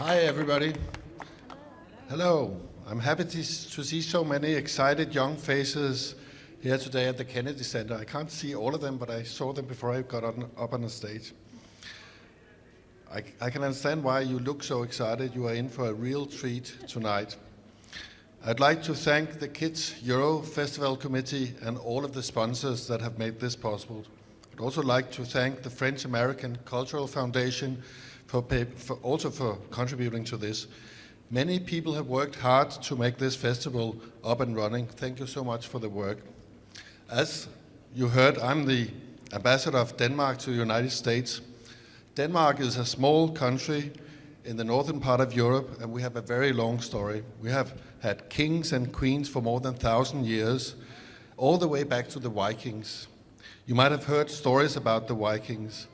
Hi, everybody. Hello. I'm happy to see so many excited young faces here today at the Kennedy Center. I can't see all of them, but I saw them before I got up on the stage. I can understand why you look so excited. You are in for a real treat tonight. I'd like to thank the Kids Euro Festival Committee and all of the sponsors that have made this possible. I'd also like to thank the French-American Cultural Foundation for contributing to this. Many people have worked hard to make this festival up and running. Thank you so much for the work. As you heard, I'm the ambassador of Denmark to the United States. Denmark is a small country in the northern part of Europe, and we have a very long story. We have had kings and queens for more than 1,000 years, all the way back to the Vikings. You might have heard stories about the Vikings.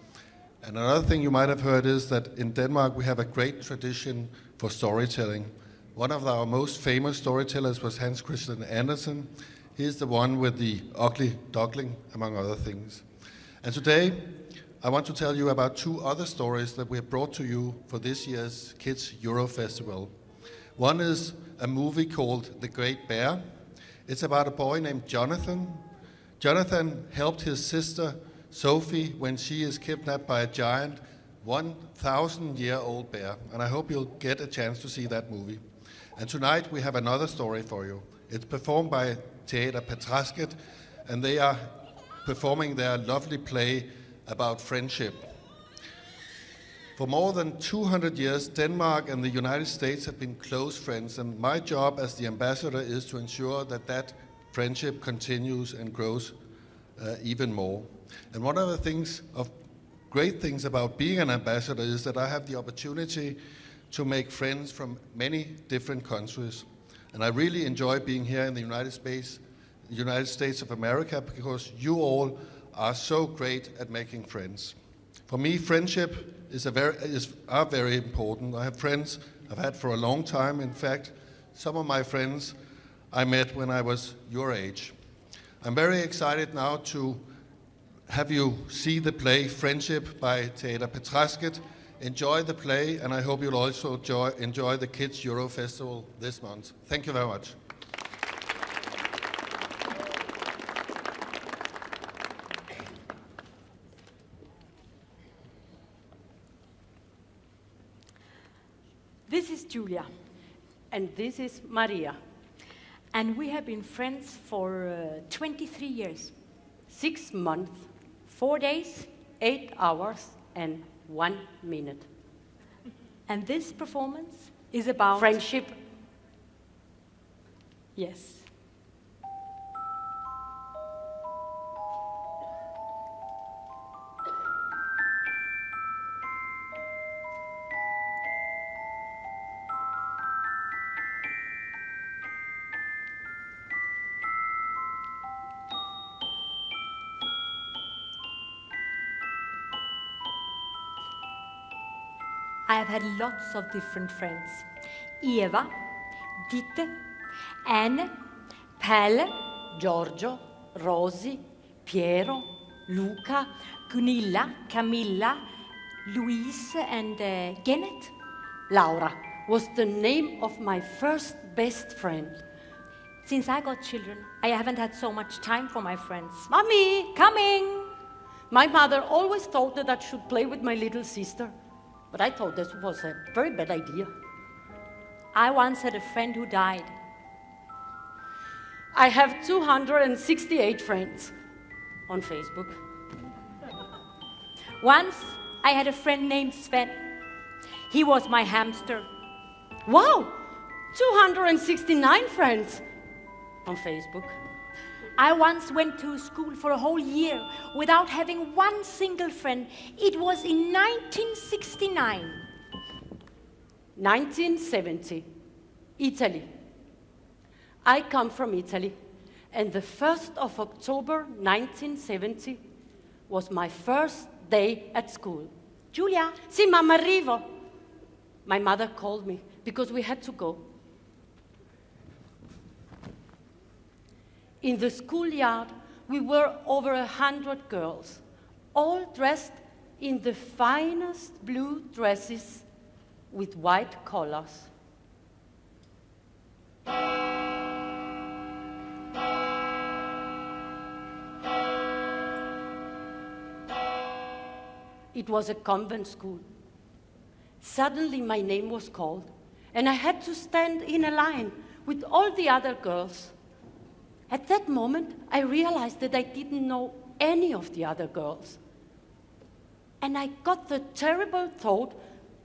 And another thing you might have heard is that in Denmark we have a great tradition for storytelling. One of our most famous storytellers was Hans Christian Andersen. He's the one with the ugly duckling, among other things. And today I want to tell you about two other stories that we have brought to you for this year's Kids Euro Festival. One is a movie called The Great Bear. It's about a boy named Jonathan. Jonathan helped his sister Sophie when she is kidnapped by a giant 1,000-year-old bear. And I hope you'll get a chance to see that movie. And tonight we have another story for you. It's performed by Theater Patrasket, and they are performing their lovely play about friendship. For more than 200 years, Denmark and the United States have been close friends, and my job as the ambassador is to ensure that that friendship continues and grows even more. And one of the great things about being an ambassador is that I have the opportunity to make friends from many different countries. And I really enjoy being here in the United States of America, because you all are so great at making friends. For me, friendship are very important. I have friends I've had for a long time. In fact, some of my friends I met when I was your age. I'm very excited now to have you see the play Friendship by Theater Patrasket. Enjoy the play, and I hope you'll also enjoy the Kids Euro Festival this month. Thank you very much. This is Giulia. And this is Maria. And we have been friends for 23 years. 6 months, 4 days, 8 hours, and 1 minute. And this performance is about friendship. Yes. I have had lots of different friends. Eva, Ditte, Anne, Pelle, Giorgio, Rosie, Piero, Luca, Gunilla, Camilla, Louise, and Gennett. Laura was the name of my first best friend. Since I got children, I haven't had so much time for my friends. Mommy! Coming! My mother always thought that I should play with my little sister. But I thought this was a very bad idea. I once had a friend who died. I have 268 friends on Facebook. Once I had a friend named Sven. He was my hamster. Wow! 269 friends on Facebook. I once went to school for a whole year without having one single friend. It was in 1969. 1970, Italy. I come from Italy, and the 1st of October 1970 was my first day at school. Giulia? Sì, mamma, arrivo. My mother called me because we had to go. In the schoolyard, we were over 100 girls, all dressed in the finest blue dresses with white collars. It was a convent school. Suddenly my name was called, and I had to stand in a line with all the other girls. At that moment, I realized that I didn't know any of the other girls. And I got the terrible thought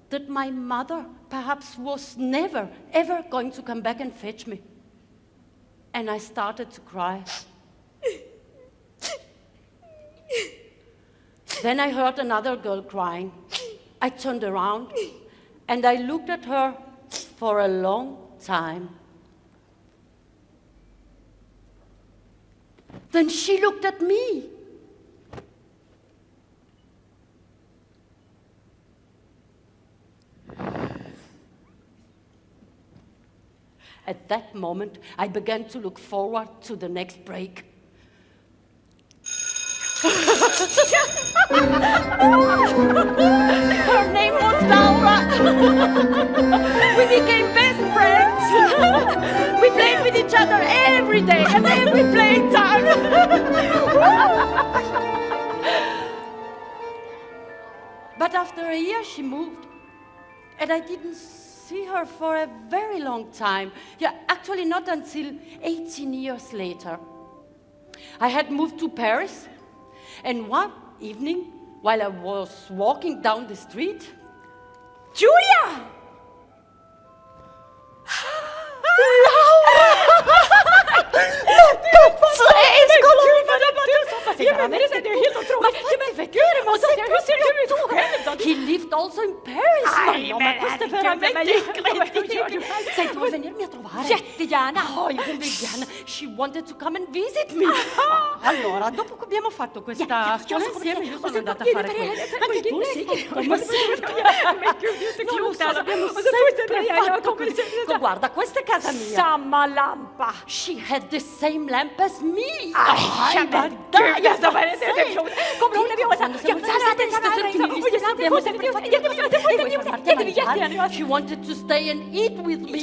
that my mother perhaps was never, ever going to come back and fetch me. And I started to cry. Then I heard another girl crying. I turned around and I looked at her for a long time. Then she looked at me. At that moment, I began to look forward to the next break. Her name was Laura. We became best friends. We played with each other every day and every playtime. But after a year, she moved, and I didn't see her for a very long time. Yeah, actually not until 18 years later. I had moved to Paris, and one evening, while I was walking down the street, Giulia! He lived also in Paris. Ma questa è veramente incredibile. Sai, vuoi venirmi a trovare? Jättegärna! Oh, io vill gärna. She wanted to come and visit me. Allora, dopo che abbiamo fatto questa scuola insieme, io sono andata a fare questo. Anche tu sei? Ma certo. Non lo so, abbiamo sempre fatto così. Guarda, questa è casa mia. Samma lampa! She had the same lamp as me. Ai, ma dai, jag sa vad det är. Kommer du ihåg när vi var She wanted to stay and eat with me.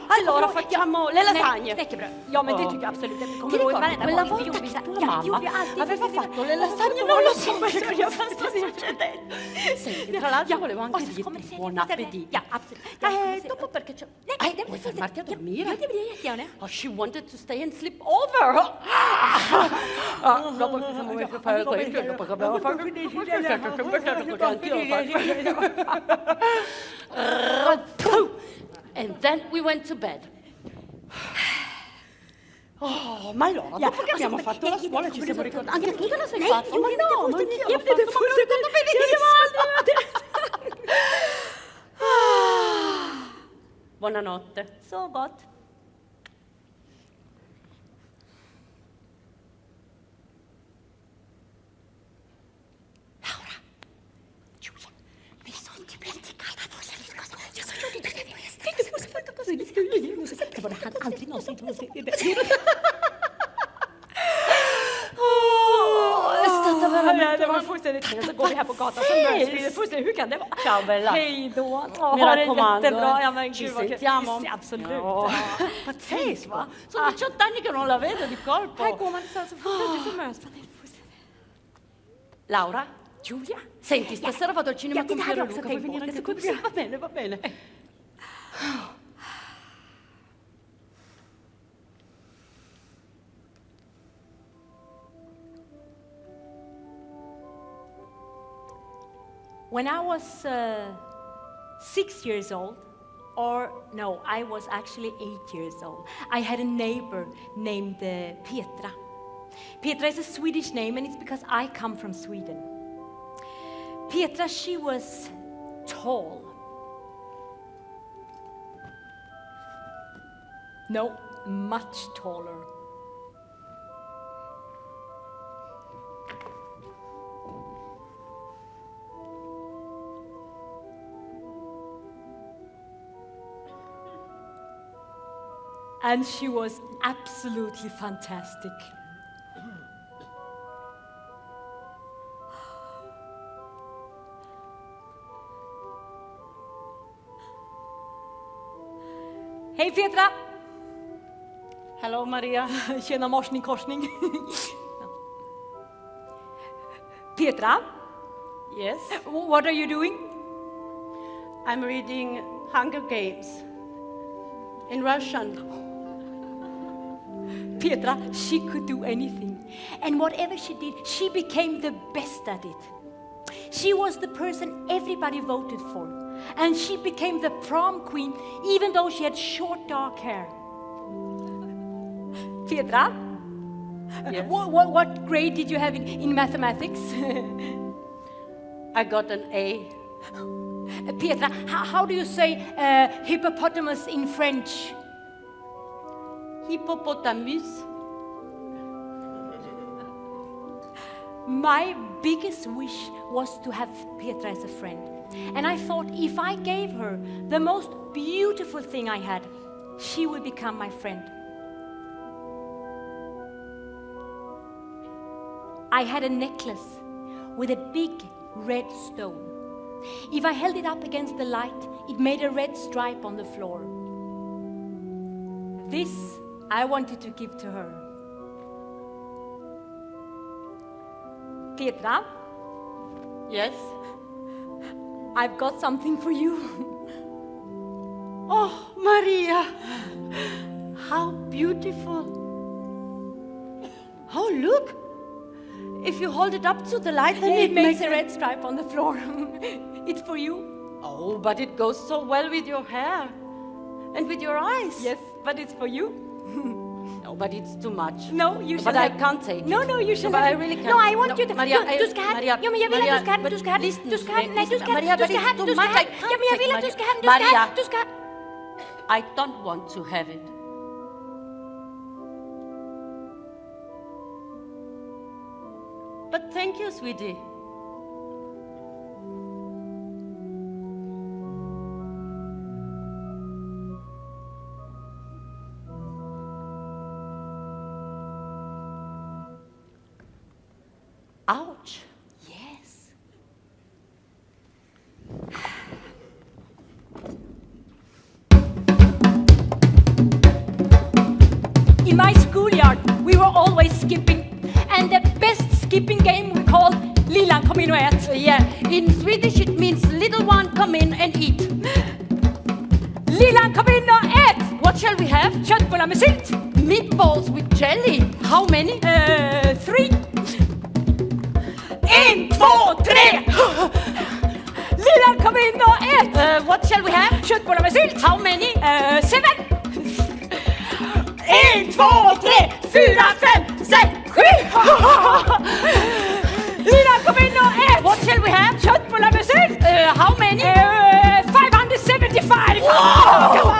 Allora facciamo le lasagne. Knäckebröd. Ja, men det tycker jag absolut. Jag Ti kommer ihåg ricordi varenda quella gång vi volta gjorde che tua ja, mamma gjorde alltid. aveva fatto le lasagne? Non lo so cosa sta succedendo. Senti, tra l'altro volevo anche dirti buon appetito. Ja, absolut. Dopo perché c'è... Nej, vuoi fermarti a dormire? Ja, det vill jag jättegärna. Oh, she wanted to stay and sleep over. Dopo che siamo messi a fare questo, dopo che abbiamo fatto and then we went to bed. Oh, ma allora, dopo che abbiamo fatto la scuola ci siamo ricordati. Anche tu te la sei fatta? Ma no, ma anch'io l'ho fatto, ma me lo ricordo benissimo. Buonanotte. Så gott. Laura, Giulia, mi sono dimenticata di dire cosa. Io sono di questa. Aldrig någonsin tror jag det. Det var fullständigt trevligt. Så går vi här på gatan så möts vi. Fullständigt, hur kan det vara? Ciao bella. Hej då. Mi raccomando. Jättebra. Ja, men Ci gud vad sentiamo. kul. Absolut. Oh, pazzesco. Sono 18 anni che non la vedo di colpo. Här går man så fullständigt så möts man. Laura? Giulia? Senti, stasera vado al cinema con det hade Piero jag också Luca. Vuoi tänkt på. venire anche tu? Sì, va bene, va bene. When I was 6 years old, or no, I was actually 8 years old, I had a neighbor named Petra. Petra is a Swedish name, and it's because I come from Sweden. Petra, she was tall. No, much taller. And she was absolutely fantastic. Hej Petra! Hello, Maria. Tjena morsning korsning. Petra, Yes, what are you doing? I'm reading Hunger Games in Russian. Petra, she could do anything. And whatever she did, she became the best at it. She was the person everybody voted for. And she became the prom queen, even though she had short, dark hair. Petra, Yes. what grade did you have in mathematics? I got an A. Petra, how do you say hippopotamus in French? Hippopotamus. My biggest wish was to have Petra as a friend. And I thought if I gave her the most beautiful thing I had, she would become my friend. I had a necklace with a big red stone. If I held it up against the light, it made a red stripe on the floor. This I wanted to give to her. Petra, Yes. I've got something for you. Oh, Maria. How beautiful. Oh, look. If you hold it up to the light, then It makes a red stripe on the floor. It's for you. Oh, but it goes so well with your hair and with your eyes. Yes, but it's for you. No, but it's too much. No, you should But I have- can't take No, it. no, you should but have I it. really can't. No, I want No, you to... Maria, du ska ha Maria, den. Ja, men jag vill att du ska ha den. Du ska ha den. listen Du to ska ha me, den. Nej, du ska ha den. Maria, Du but ska ha it's den. too Du ska much. ha I den. can't Ja, men jag take vill att Maria. du ska ha den. Du ska ha Maria. den. Du ska ha... I don't want to have it. But thank you, sweetie. Ouch. Yes. In my schoolyard, we were always skipping. And the best skipping game we called Lillan kom in och ät. Yeah, in Swedish it means little one come in and eat. Lillan kom in och ät! What shall we have? Köttbullar med sylt. Meatballs with jelly. How many? 3. 1, 2, 3! Lillan kom in och ät! What shall we have? Köttbullar med sylt. How many? 7. 1, 2, 3, 4, 5, 6, 7! Lillan kom in och ät! What shall we have? Köttbullar med sylt. How many? 575! Wow!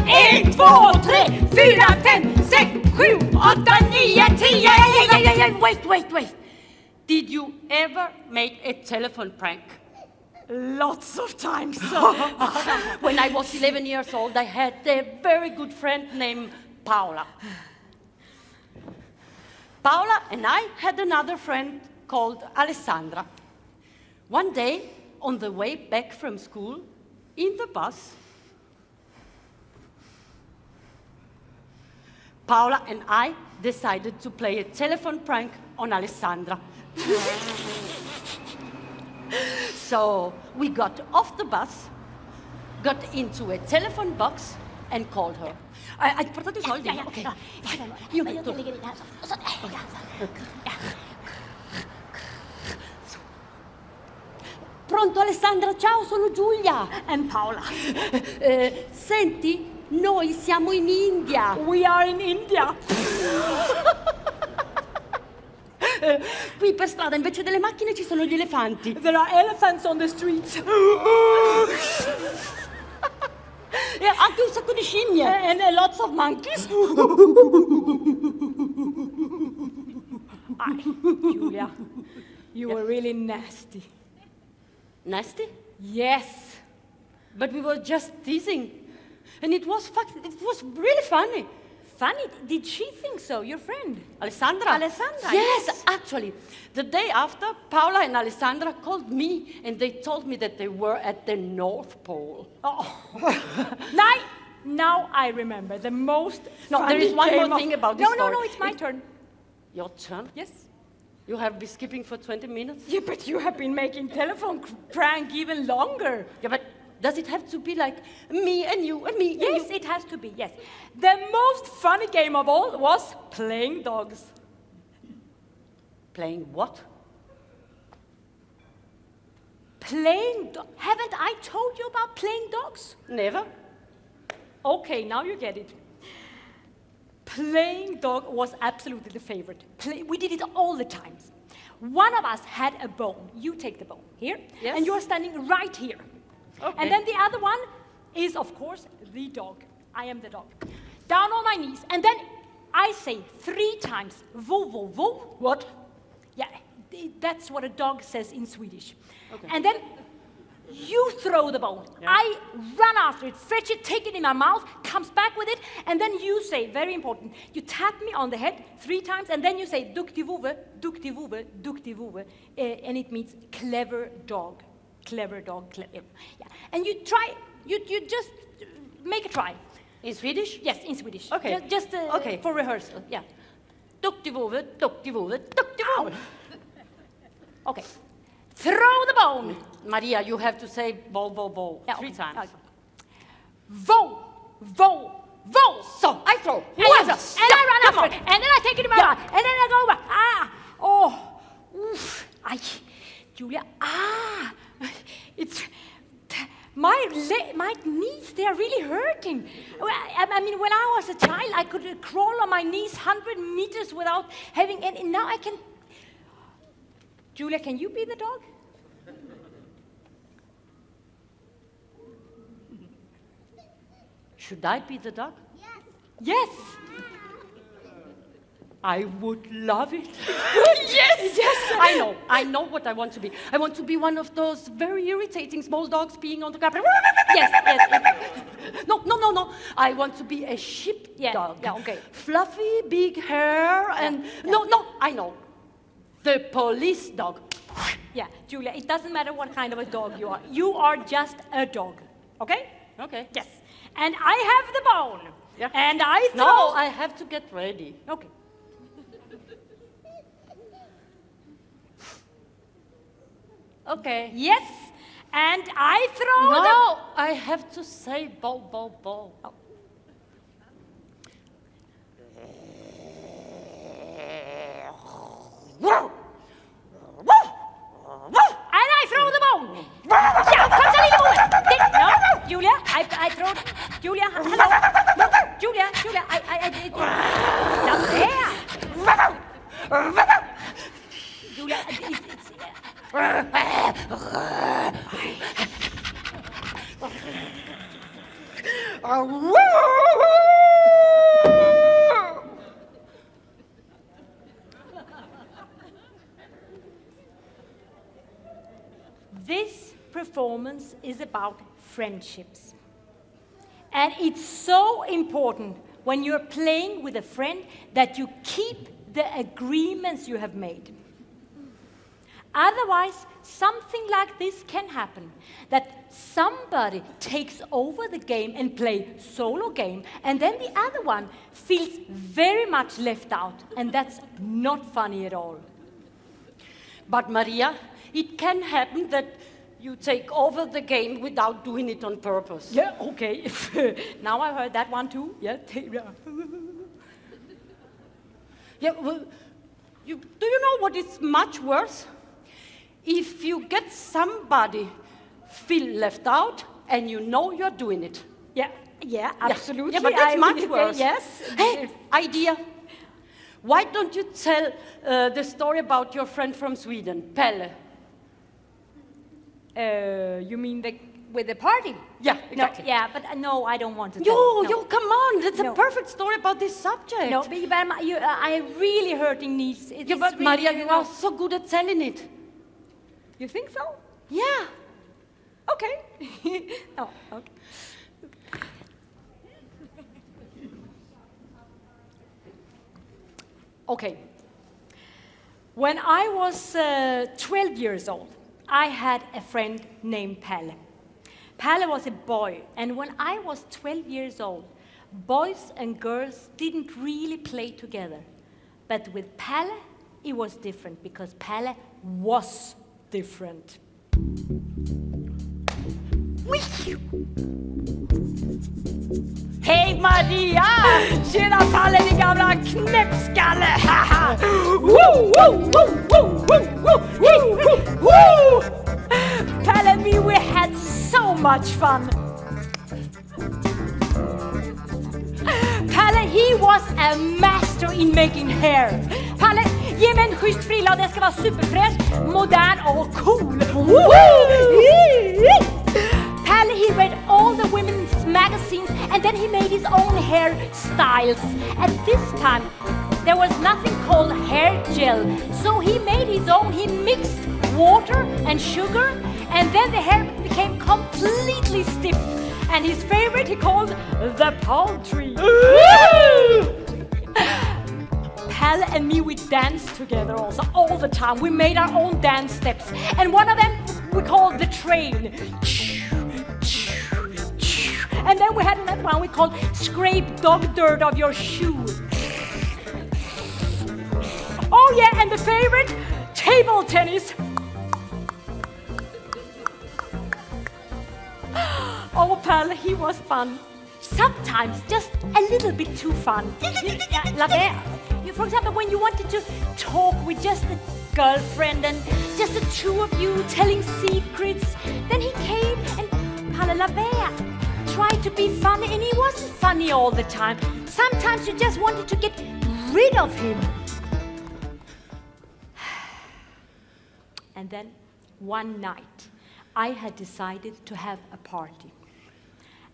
1, 2, 3, 4, 5, 6, 7, 8, 9, 10! Wait. Did you ever make a telephone prank? Lots of times. When I was 11 years old, I had a very good friend named Paula. Paula and I had another friend called Alessandra. One day, on the way back from school, in the bus, Paula and I decided to play a telephone prank on Alessandra. So we got off the bus, got into a telephone box, and called her. Hai portato i soldi? Ok, vai, Io metto. Pronto Alessandra, ciao, sono Giulia. And Paula. Senti, noi siamo in India. We are in India. Qui per strada invece delle macchine ci sono gli elefanti. There are elephants on the streets. E anche un sacco di scimmie. And lots of monkeys. Giulia, you were really nasty. Nasty? Yes. But we were just teasing. And it was really funny. Funny, did she think so, your friend? Alessandra? Alessandra, Yes, yes. actually. The day after, Paula and Alessandra called me and they told me that they were at the North Pole. Oh. Nej, now I remember the most. No, there is one more thing about this story. No, it's my turn. Your turn? Yes. You have been skipping for 20 minutes? Yeah, but you have been making telephone prank even longer. Yeah, but does it have to be like me and you and me and you? Yes, it has to be, yes. The most funny game of all was playing dogs. Playing what? Haven't I told you about playing dogs? Never. Okay, now you get it. Playing dog was absolutely the favorite. We did it all the time. One of us had a bone. You take the bone here, Yes. and you're standing right here. Okay. And then the other one is, of course, the dog. I am the dog. Down on my knees, and then I say 3 times, vo, vo, vo. What? Yeah, that's what a dog says in Swedish. Okay. And then you throw the bone. Yeah. I run after it, fetch it, take it in my mouth, comes back with it, and then you say, very important, you tap me on the head 3 times, and then you say, duktig vove, duktig vove, duktig vove, and it means clever dog. Clever dog, clever. Yeah. And you try, you just make a try. In Swedish? Yes, in Swedish. Okay. Just Okay. for rehearsal, yeah. Duktig vove, duktig vove, duktig vove. Okay. Throw the bone. Maria, you have to say vo, vo, vo Yeah, 3 okay. times. Okay. Vo, vo, vo. So, I throw. And I run after it, and then I take it in my mouth, and then I go back. Giulia, it's my knees. They are really hurting. I mean, when I was a child, I could crawl on my knees 100 meters without having any. Now I can. Giulia, can you be the dog? Should I be the dog? Yes. I would love it. Yes. Yes. I know what I want to be. I want to be one of those very irritating small dogs peeing on the carpet. Yes. No. I want to be a sheepdog. Yeah, okay. Fluffy, big hair, and... Yeah. No, I know. The police dog. Yeah, Giulia, it doesn't matter what kind of a dog you are. You are just a dog. Okay? Okay. Yes. And I have the bone. Yeah. And I throw... No, I have to get ready. Okay. Okay. Yes. And I throw No, I have to say bo, bo, bo. Oh. And I throw the bone. Yeah, come a little bit. No, Giulia, I throw... Giulia, hello. No, Giulia, I did... Now there. Giulia, This performance is about friendships. And it's so important when you're playing with a friend that you keep the agreements you have made. Otherwise, something like this can happen, that somebody takes over the game and play solo game, and then the other one feels very much left out, and that's not funny at all. But Maria, it can happen that you take over the game without doing it on purpose. Yeah, okay. Now I heard that one too. Yeah. Yeah, well, do you know what is much worse? If you get somebody feel left out and you know you're doing it. Yeah, absolutely. Yeah, but that's much worse. Yes. Hey, idea. Why don't you tell the story about your friend from Sweden, Pelle? You mean with the party? Yeah, exactly. No, yeah, but no, I don't want to tell it. No. Come on. That's No. a perfect story about this subject. No, but I am really hurting knees. Yeah, but really, Maria, you are so good at telling it. You think so? Yeah. Okay. Oh, okay. Okay. When I was 12 years old, I had a friend named Pelle. Palle was a boy, and when I was 12 years old, boys and girls didn't really play together. But with Palle, it was different because Palle was different. Hej Maria! Tjena Palle din gamla knäppskalle! Woo, woo, woo, woo, woo, woo, woo! Palle and me, we had so much fun. Palle, he was a master in making hair. Palle, ge mig en schysst frilla och den ska vara superfräsch, modern och cool. Palle, he read all the women's magazines and then he made his own hairstyles. At this time, there was nothing called hair gel, so he made his own. He mixed water and sugar, and then the hair became completely stiff. And his favorite he called the palm tree. Palle and me, we danced together also all the time. We made our own dance steps, and one of them we called the train. And then we had another one we called scrape dog dirt of your shoe. Oh yeah, and the favorite, table tennis. Oh, Palle, he was fun. Sometimes just a little bit too fun. For example, when you wanted to talk with just a girlfriend and just the two of you telling secrets, then he came and Palle tried to be funny, and he wasn't funny all the time. Sometimes you just wanted to get rid of him. And then one night, I had decided to have a party.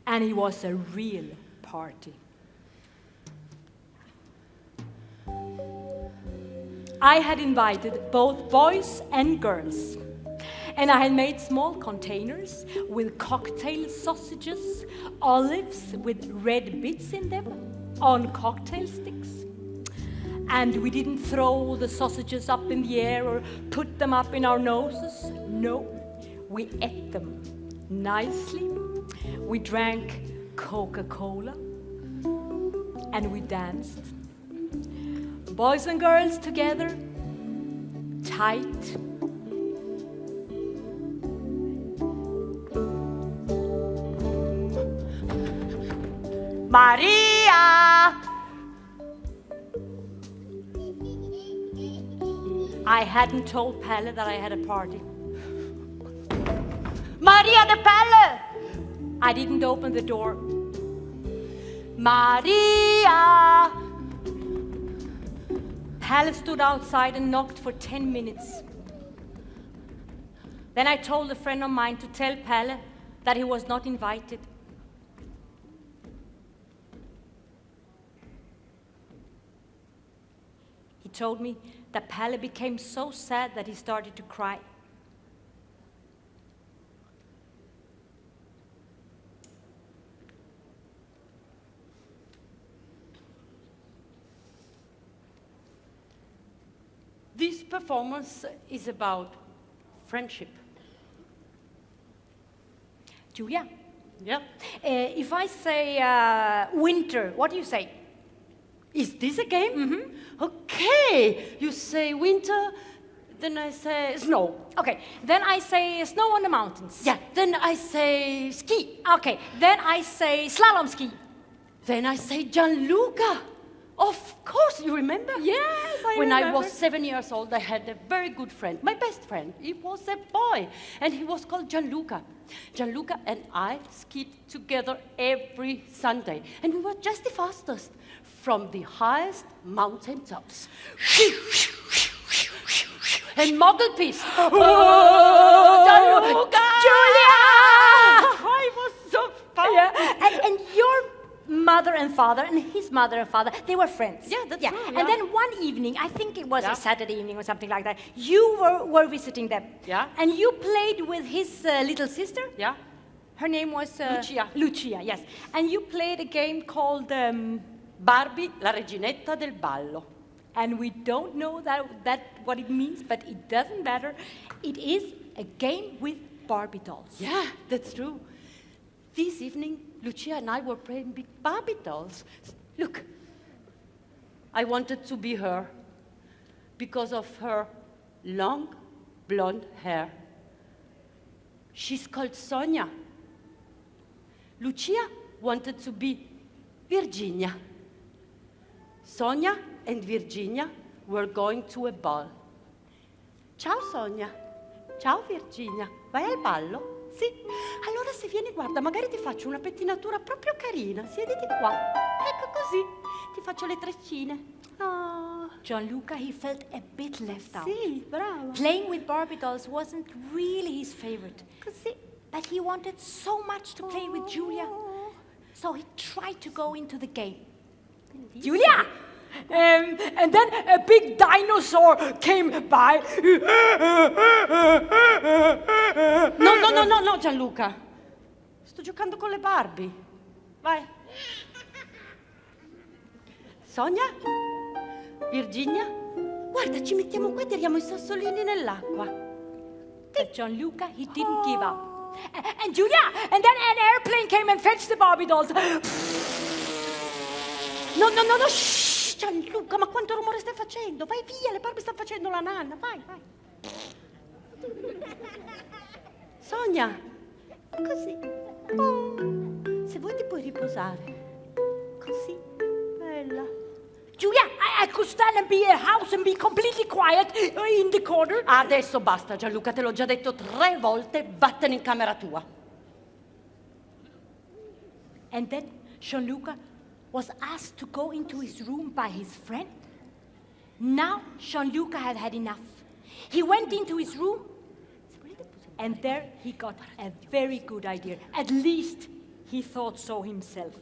And it was a real party. I had invited both boys and girls. And I had made small containers with cocktail sausages, olives with red bits in them on cocktail sticks. And we didn't throw the sausages up in the air or put them up in our noses. No, we ate them nicely. We drank Coca-Cola and we danced. Boys and girls together, tight. Maria! I hadn't told Palle that I had a party. Maria de Palle! I didn't open the door. Maria! Palle stood outside and knocked for 10 minutes. Then I told a friend of mine to tell Palle that he was not invited. He told me that Palle became so sad that he started to cry. This performance is about friendship. Giulia, Yeah. if I say winter, what do you say? Is this a game? Mm-hmm. Okay. You say winter, then I say snow. Okay, then I say snow on the mountains. Yeah. Then I say ski. Okay, then I say slalom ski. Then I say Gianluca. Of course, you remember? Yes, I When remember. I was 7 years old, I had a very good friend, my best friend. He was a boy, and he was called Gianluca. Gianluca and I skied together every Sunday, and we were just the fastest from the highest mountain tops. And model piece. Gianluca! Giulia! I was so fun. Yeah. And your mother and father and his mother and father, they were friends. Yeah, that's true, yeah. And then one evening, I think it was Yeah. a Saturday evening or something like that, you were visiting them. Yeah. And you played with his little sister. Yeah. Her name was... Lucia. Lucia, yes. And you played a game called... Barbie, la reginetta del ballo. and we don't know that what it means, but it doesn't matter. It is a game with Barbie dolls. Yeah, that's true. This evening, Lucia and I were playing big Barbie dolls. Look, I wanted to be her because of her long blonde hair. She's called Sonia. Lucia wanted to be Virginia. Sonia and Virginia were going to a ball. Ciao Sonia. Ciao Virginia. Vai al ballo? Sì. Allora se vieni, guarda, magari ti faccio una pettinatura proprio carina. Siediti qua. Ecco così. Ti faccio le treccine. Oh. Gianluca, he felt a bit left out. Sì, bravo. Playing with Barbie dolls wasn't really his favorite. Così. But he wanted so much to play with Giulia. So he tried to go into the game. Giulia! And then a big dinosaur came by. No, Gianluca. Sto giocando con le Barbie. Vai. Sonia? Virginia? Guarda, ci mettiamo qua e tiriamo i sassolini nell'acqua. But Gianluca, he didn't give up. And Giulia! And then an airplane came and fetched the Barbie dolls. No, shh, Gianluca, ma quanto rumore stai facendo? Vai via, le Barbie stanno facendo la nanna, vai. Sonia, così. Oh, se vuoi ti puoi riposare. Così, bella. Giulia, I could stand and be a house and be completely quiet in the corner. Adesso basta, Gianluca, te l'ho già detto 3 volte, vattene in camera tua. And then Gianluca was asked to go into his room by his friend. Now Gianluca had had enough. He went into his room, and there he got a very good idea. At least he thought so himself.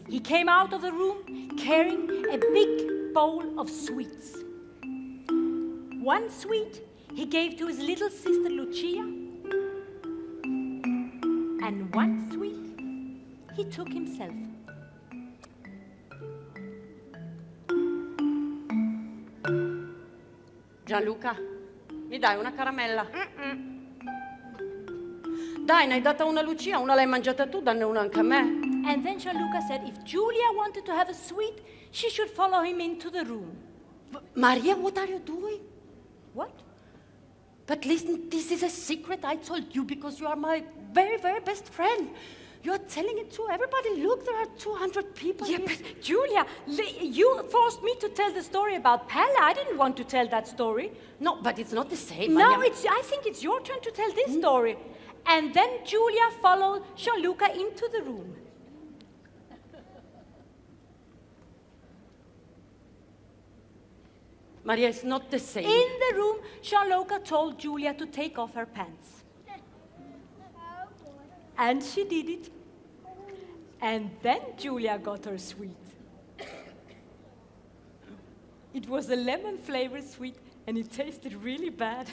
He came out of the room carrying a big bowl of sweets. One sweet he gave to his little sister Lucia, and one sweet he took himself. Gianluca, mi dai una caramella? Dai, ne hai data una a Lucia, una l'hai mangiata tu, danne una anche a me. And then Gianluca said if Giulia wanted to have a sweet, she should follow him into the room. Maria, what are you doing? What? But listen, this is a secret I told you because you are my very, very best friend. You are telling it to everybody. Look, there are 200 people Yeah, here. but Giulia, you forced me to tell the story about Pelle. I didn't want to tell that story. No, but it's not the same, No, Maria. I think it's your turn to tell this story. And then Giulia followed Gianluca into the room. Maria, it's not the same. In the room, Gianluca told Giulia to take off her pants. And she did it. And then Giulia got her sweet. It was a lemon-flavored sweet, and it tasted really bad.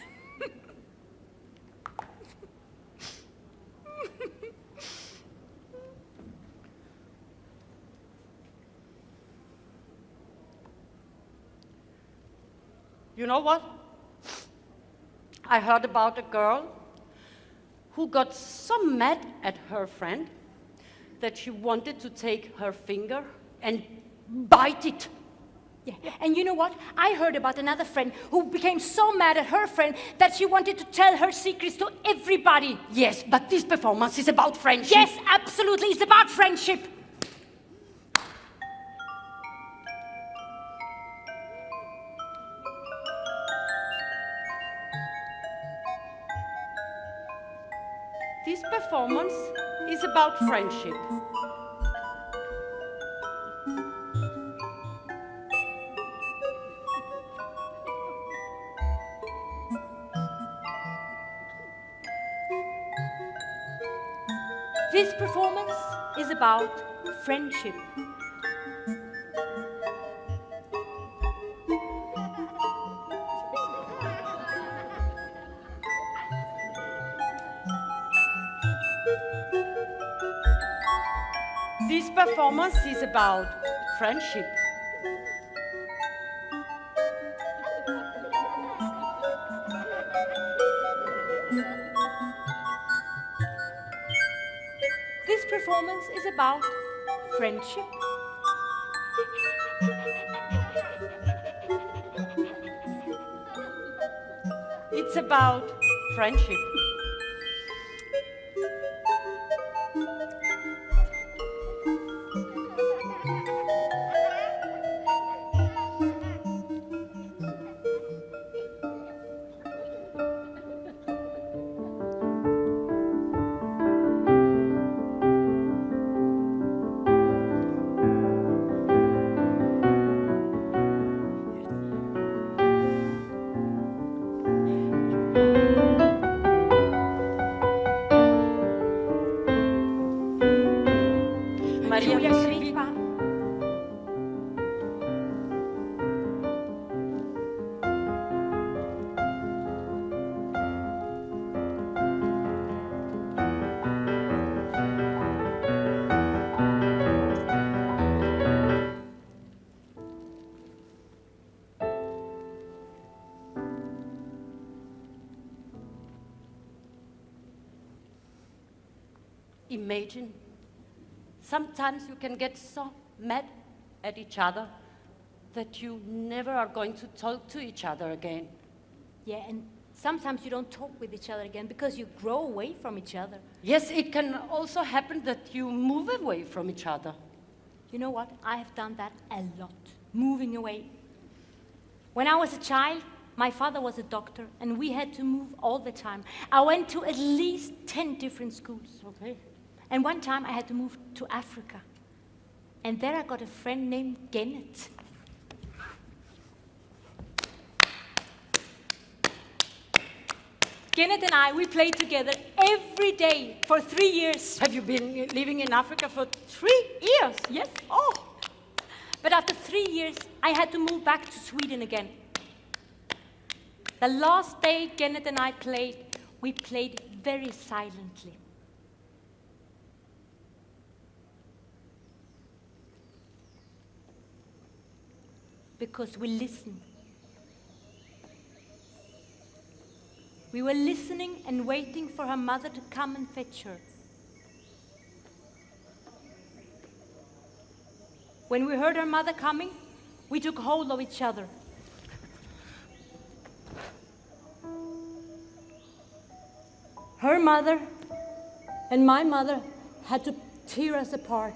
You know what? I heard about a girl who got so mad at her friend that she wanted to take her finger and bite it. Yeah. And you know what? I heard about another friend who became so mad at her friend that she wanted to tell her secrets to everybody. Yes, but this performance is about friendship. Yes, absolutely. It's about friendship. This performance is about friendship. This performance is about friendship. This performance is about friendship. performance is about friendship. It's about friendship. Maria Giulia, and skriv Giulia. bare. Imagine, sometimes you can get so mad at each other that you never are going to talk to each other again. Yeah, and sometimes you don't talk with each other again because you grow away from each other. Yes, it can also happen that you move away from each other. You know what? I have done that a lot, moving away. When I was a child, my father was a doctor, and we had to move all the time. I went to at least 10 different schools. Okay. And one time I had to move to Africa. And there I got a friend named Gennet. Gennet and I, we played together every day for 3 years. Have you been living in Africa for 3 years? Yes. Oh, But after 3 years, I had to move back to Sweden again. The last day Gennet and I played, we played very silently. Because we listened. We were listening and waiting for her mother to come and fetch her. When we heard her mother coming, we took hold of each other. Her mother and my mother had to tear us apart.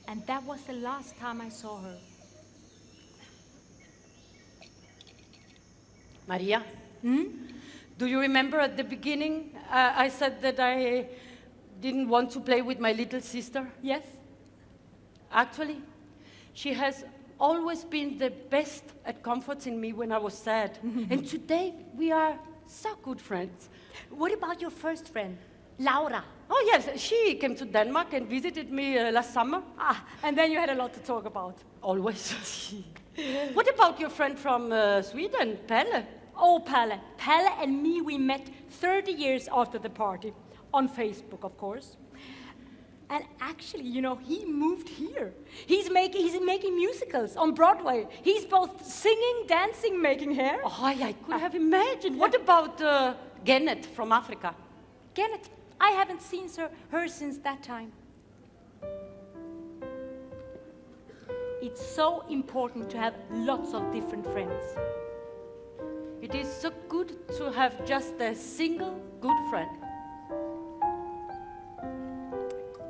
And that was the last time I saw her. Maria, do you remember at the beginning I said that I didn't want to play with my little sister? Yes? Actually, she has always been the best at comforting me when I was sad. And today we are so good friends. What about your first friend, Laura? Oh yes, she came to Denmark and visited me last summer. And then you had a lot to talk about. Always. What about your friend from Sweden, Pelle? Oh, Palle. Palle and me, we met 30 years after the party. On Facebook, of course. And actually, you know, he moved here. He's making musicals on Broadway. He's both singing, dancing, making hair. Oh, I could have imagined. What about Gennet from Africa? Gennet, I haven't seen her since that time. It's so important to have lots of different friends. It is so good to have just a single good friend.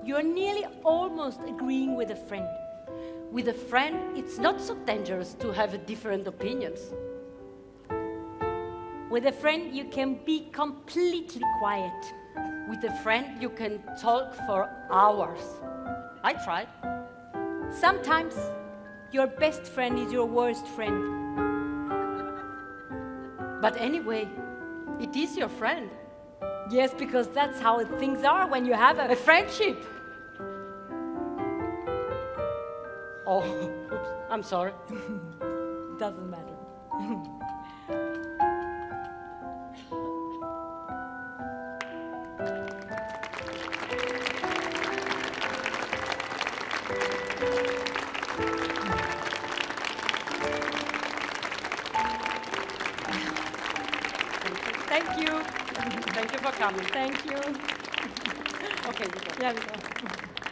You're nearly almost agreeing with a friend. With a friend, it's not so dangerous to have different opinions. With a friend, you can be completely quiet. With a friend, you can talk for hours. I tried. Sometimes your best friend is your worst friend. But anyway, it is your friend. Yes, because that's how things are when you have A a friendship. Oh, oops, I'm sorry. doesn't matter. Thank you. Thank you for coming. Thank you. Okay, you go. Yeah, we go.